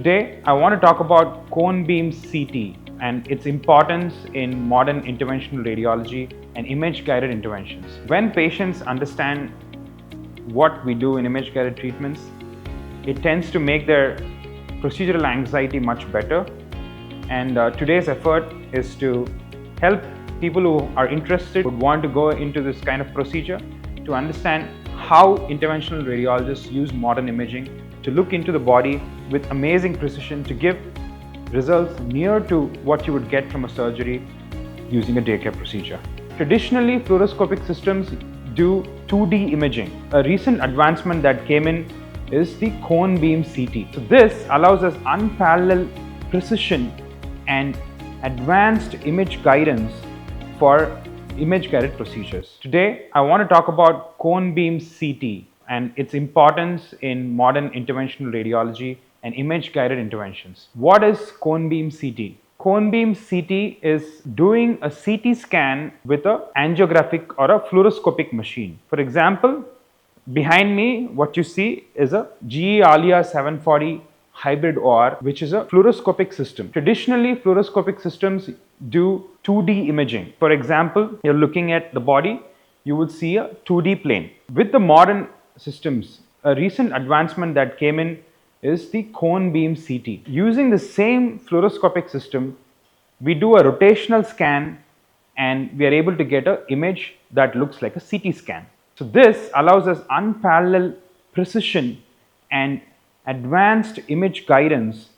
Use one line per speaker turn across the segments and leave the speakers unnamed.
Today, I want to talk about cone beam CT and its importance in modern interventional radiology and image-guided interventions. When patients understand what we do in image-guided treatments, it tends to make their procedural anxiety much better. And today's effort is to help people who are interested, would want to go into this kind of procedure, to understand how interventional radiologists use modern imaging to look into the body with amazing precision to give results near to what you would get from a surgery using a day care procedure. Traditionally, fluoroscopic systems do 2D imaging. A recent advancement that came in is the cone beam CT. So this allows us unparalleled precision and advanced image guidance for image-guided procedures. Today, I want to talk about cone beam CT and its importance in modern interventional radiology and image-guided interventions. What is cone beam CT? Cone beam CT is doing a CT scan with an angiographic or a fluoroscopic machine. For example, behind me, what you see is a GE Alia 740 hybrid OR, which is a fluoroscopic system. Traditionally, fluoroscopic systems do 2D imaging. For example, you're looking at the body, you would see a 2D plane. With the modern systems, a recent advancement that came in is the cone beam CT. Using the same fluoroscopic system, we do a rotational scan and we are able to get an image that looks like a CT scan. So this allows us unparalleled precision and advanced image guidance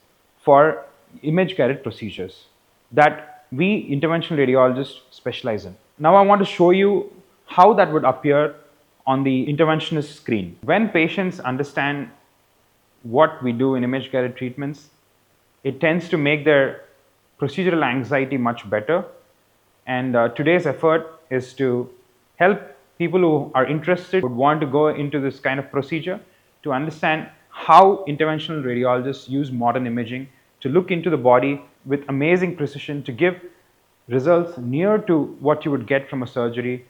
for image-guided procedures that we interventional radiologists specialize in. Now I want to show you how that would appear on the interventionist screen. When patients understand what we do in image-guided treatments, it tends to make their procedural anxiety much better. And today's effort is to help people who are interested, would want to go into this kind of procedure, to understand how interventional radiologists use modern imaging to look into the body with amazing precision to give results near to what you would get from a surgery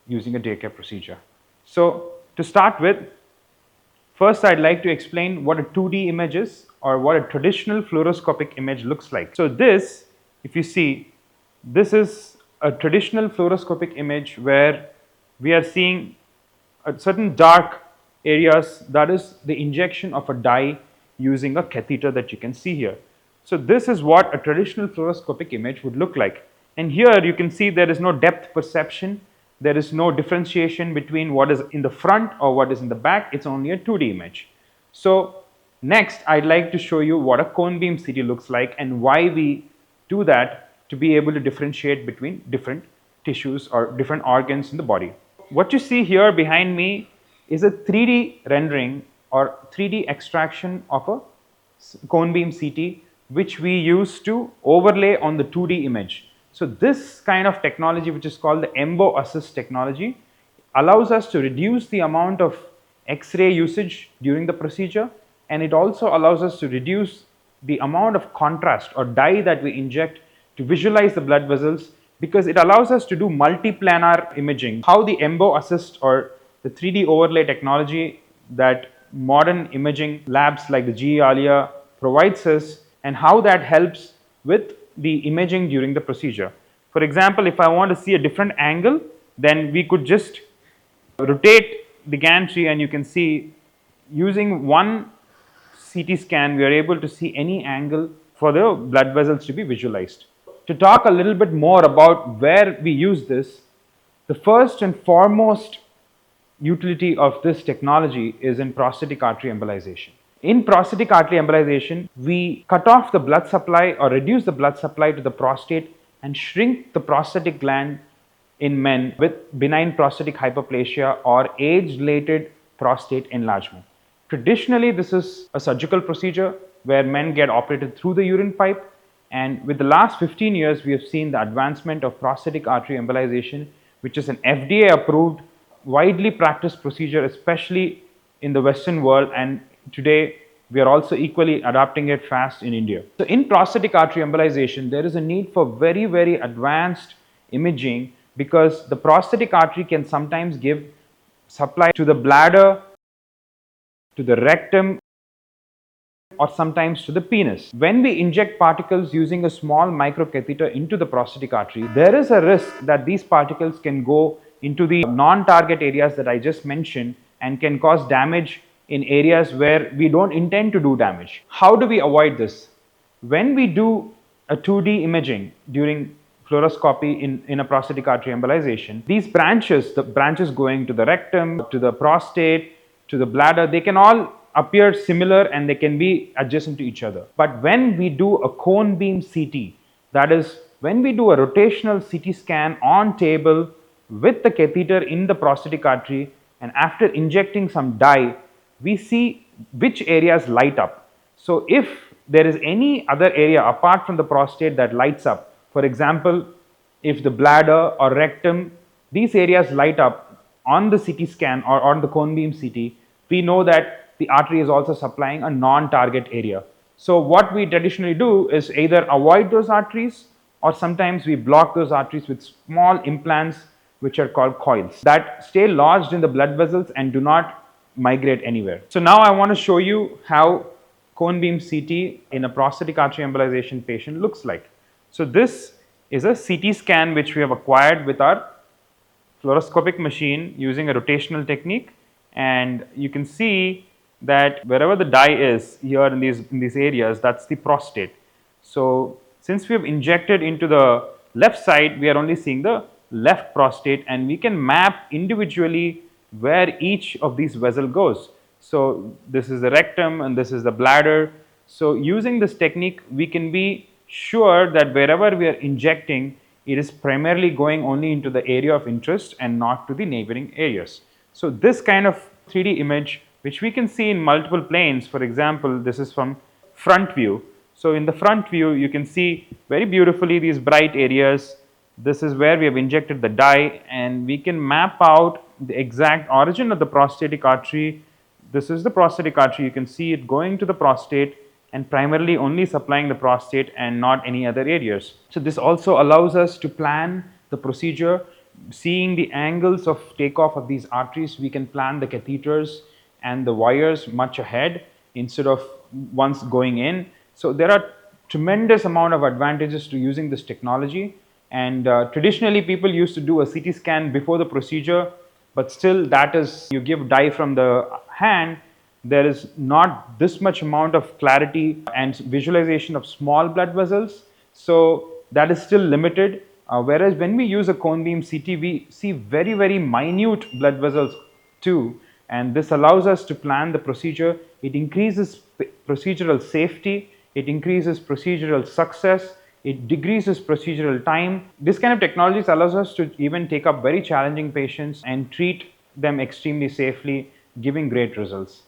using a day care procedure. So to start with, first I'd like to explain what a 2D image is, or what a traditional fluoroscopic image looks like. So this, if you see, this is a traditional fluoroscopic image where we are seeing a certain dark areas, that is the injection of a dye using a catheter that you can see here. So this is what a traditional fluoroscopic image would look like. And here you can see there is no depth perception, there is no differentiation between what is in the front or what is in the back, it's only a 2D image. So next I'd like to show you what a cone beam CT looks like and why we do that, to be able to differentiate between different tissues or different organs in the body. What you see here behind me is a 3D rendering or 3D extraction of a cone beam CT, which we use to overlay on the 2D image. So this kind of technology, which is called the Embo Assist technology, allows us to reduce the amount of X-ray usage during the procedure, and it also allows us to reduce the amount of contrast or dye that we inject to visualize the blood vessels, because it allows us to do multiplanar imaging. How the Embo Assist or the 3D overlay technology that modern imaging labs like the GE Alia provides us, and how that helps with the imaging during the procedure. For example, if I want to see a different angle, then we could just rotate the gantry, and you can see using one CT scan we are able to see any angle for the blood vessels to be visualized. To talk a little bit more about where we use this, the first and foremost utility of this technology is in prostatic artery embolization. In prostatic artery embolization, we cut off the blood supply or reduce the blood supply to the prostate and shrink the prostatic gland in men with benign prostatic hyperplasia or age-related prostate enlargement. Traditionally, this is a surgical procedure where men get operated through the urine pipe, and with the last 15 years, we have seen the advancement of prostatic artery embolization, which is an FDA-approved, widely practiced procedure, especially in the Western world, and today we are also equally adopting it fast in India. So in prostatic artery embolization, there is a need for very, very advanced imaging, because the prostatic artery can sometimes give supply to the bladder, to the rectum, or sometimes to the penis. When we inject particles using a small microcatheter into the prostatic artery, there is a risk that these particles can go into the non-target areas that I just mentioned and can cause damage in areas where we don't intend to do damage. How do we avoid this? When we do a 2D imaging during fluoroscopy in a prostatic artery embolization, these branches, the branches going to the rectum, to the prostate, to the bladder, they can all appear similar and they can be adjacent to each other. But when we do a cone beam CT, that is, when we do a rotational CT scan on table with the catheter in the prostatic artery, and after injecting some dye, we see which areas light up. So if there is any other area apart from the prostate that lights up, for example, if the bladder or rectum, these areas light up on the CT scan or on the cone beam CT, we know that the artery is also supplying a non-target area. So what we traditionally do is either avoid those arteries, or sometimes we block those arteries with small implants which are called coils that stay lodged in the blood vessels and do not migrate anywhere. So now I want to show you how cone beam CT in a prostatic artery embolization patient looks like. So this is a CT scan which we have acquired with our fluoroscopic machine using a rotational technique, and you can see that wherever the dye is here in these areas, that's the prostate. So since we have injected into the left side, we are only seeing the left prostate, and we can map individually where each of these vessel goes. So this is the rectum and this is the bladder. So using this technique, we can be sure that wherever we are injecting, it is primarily going only into the area of interest and not to the neighboring areas. So this kind of 3D image, which we can see in multiple planes, for example, this is from front view. So in the front view, you can see very beautifully these bright areas. This is where we have injected the dye, and we can map out the exact origin of the prostatic artery. This is the prostatic artery. You can see it going to the prostate and primarily only supplying the prostate and not any other areas. So this also allows us to plan the procedure. Seeing the angles of takeoff of these arteries, we can plan the catheters and the wires much ahead instead of once going in. So there are tremendous amount of advantages to using this technology. And traditionally people used to do a CT scan before the procedure, but still that is, you give dye from the hand, there is not this much amount of clarity and visualization of small blood vessels. So that is still limited. Whereas when we use a cone beam CT, we see very, very minute blood vessels too. And this allows us to plan the procedure. It increases procedural safety. It increases procedural success. It decreases procedural time. This kind of technologies allows us to even take up very challenging patients and treat them extremely safely, giving great results.